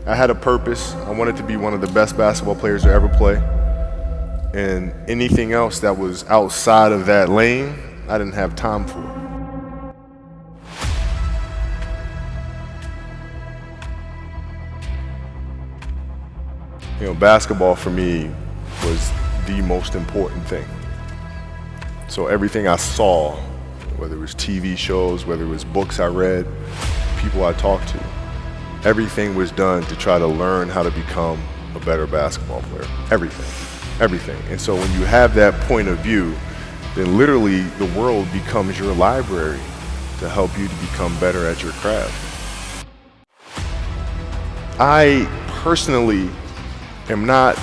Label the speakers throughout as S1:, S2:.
S1: I had a purpose. I wanted to be one of the best basketball players to ever play. And anything else that was outside of that lane, I didn't have time for. You know, basketball for me was the most important thing. So everything I saw, whether it was TV shows, whether it was books I read, people I talked to, everything was done to try to learn how to become a better basketball player. Everything. And so when you have that point of view, then literally the world becomes your library to help you to become better at your craft. I personally am not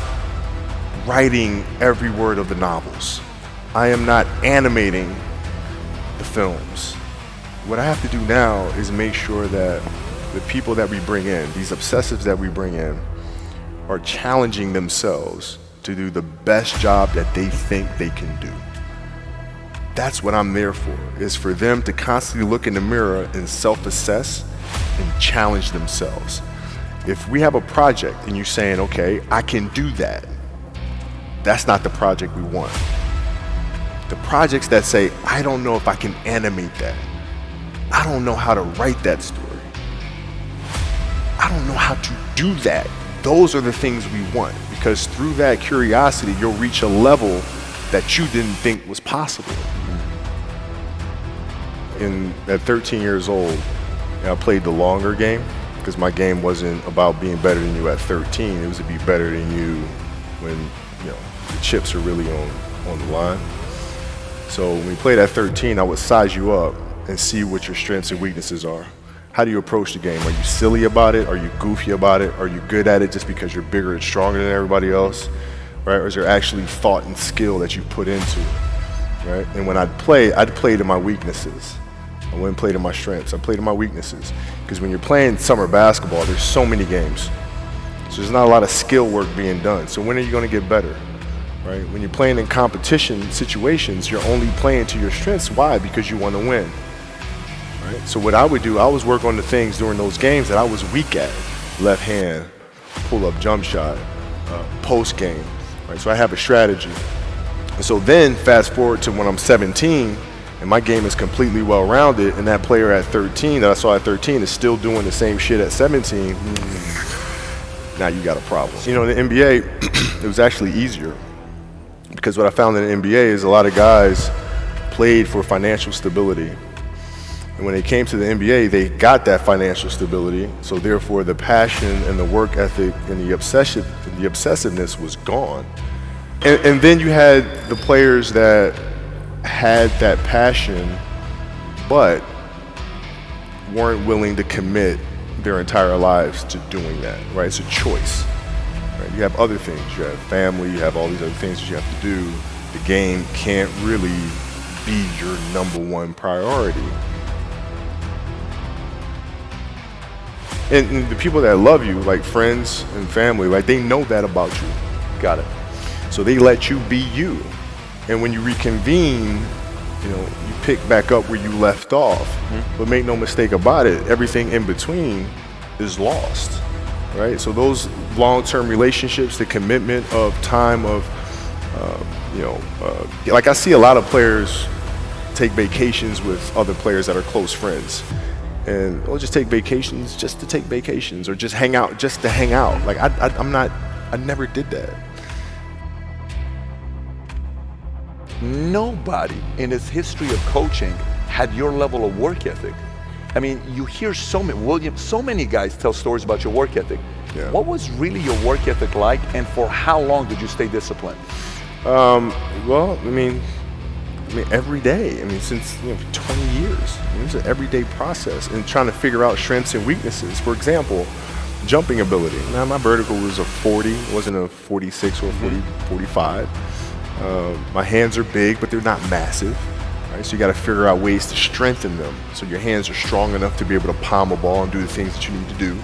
S1: writing every word of the novels. I am not animating the films. What I have to do now is make sure that the people that we bring in, these obsessives that we bring in, are challenging themselves to do the best job that they think they can do. That's what I'm there for, is for them to constantly look in the mirror and self-assess and challenge themselves. If we have a project and you're saying, okay, I can do that, that's not the project we want. The projects that say, I don't know if I can animate that. I don't know how to write that story. I don't know how to do that. Those are the things we want, because through that curiosity, you'll reach a level that you didn't think was possible. At 13 years old, I played the longer game, because my game wasn't about being better than you at 13. It was to be better than you when the chips are really on the line. So when we played at 13, I would size you up and see what your strengths and weaknesses are. How do you approach the game? Are you silly about it? Are you goofy about it? Are you good at it just because you're bigger and stronger than everybody else? Right? Or is there actually thought and skill that you put into it? Right? And when I'd play to my weaknesses. I wouldn't play to my strengths. I played to my weaknesses. Because when you're playing summer basketball, there's so many games. So there's not a lot of skill work being done. So when are you going to get better? Right? When you're playing in competition situations, you're only playing to your strengths. Why? Because you want to win. Right? So what I would do, I was work on the things during those games that I was weak at. Left hand, pull-up jump shot, post game. Right? So I have a strategy. And so then fast forward to when I'm 17 and my game is completely well-rounded, and that player at 13 that I saw at 13 is still doing the same shit at 17, now you got a problem. You know, in the NBA, it was actually easier, because what I found in the NBA is a lot of guys played for financial stability. And when they came to the NBA, they got that financial stability, so therefore the passion and the work ethic and the obsessiveness was gone. And then you had the players that had that passion but weren't willing to commit their entire lives to doing that, right? It's a choice. Right? You have other things, you have family, you have all these other things that you have to do. The game can't really be your #1 priority. And the people that love you, like friends and family, like they know that about you.
S2: Got it.
S1: So they let you be you. And when you reconvene, you pick back up where you left off. But make no mistake about it, everything in between is lost, right? So those long-term relationships, the commitment of time of, like I see a lot of players take vacations with other players that are close friends. And we'll just take vacations just to take vacations, or just hang out just to hang out. Like I never did that.
S2: Nobody in its history of coaching had your level of work ethic. I mean, you hear so many guys tell stories about your work ethic.
S1: Yeah.
S2: What was really your work ethic like, and for how long did you stay disciplined?
S1: Well, I mean, every day. I mean, since 20 years. It was an everyday process in trying to figure out strengths and weaknesses. For example, jumping ability. Now, my vertical was a 40, it wasn't a 46 or a 45. My hands are big, but they're not massive. Right? So you got to figure out ways to strengthen them so your hands are strong enough to be able to palm a ball and do the things that you need to do.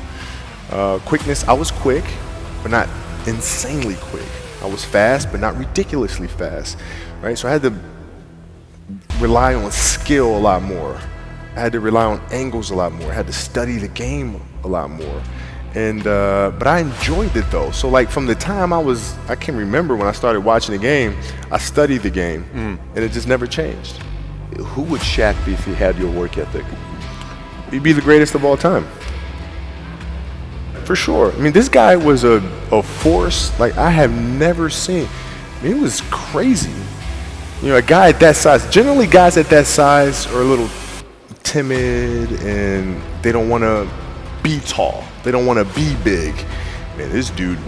S1: Quickness, I was quick, but not insanely quick. I was fast, but not ridiculously fast. Right? So I had to rely on skill a lot more. I had to rely on angles a lot more. I had to study the game a lot more. And but I enjoyed it though. So like from the time I can remember when I started watching the game, I studied the game, and it just never changed.
S2: Who would Shaq be if he had your work ethic?
S1: He'd be the greatest of all time. For sure. I mean, this guy was a force like I have never seen. I mean, it was crazy. You know, a guy at that size, generally guys at that size are a little timid and they don't want to be tall. They don't want to be big. Man, this dude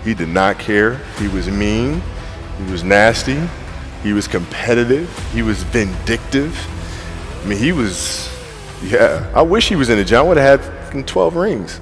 S1: he did not care. He was mean. He was nasty. He was competitive. He was vindictive. I mean, I wish he was in the gym. I would have had 12 rings.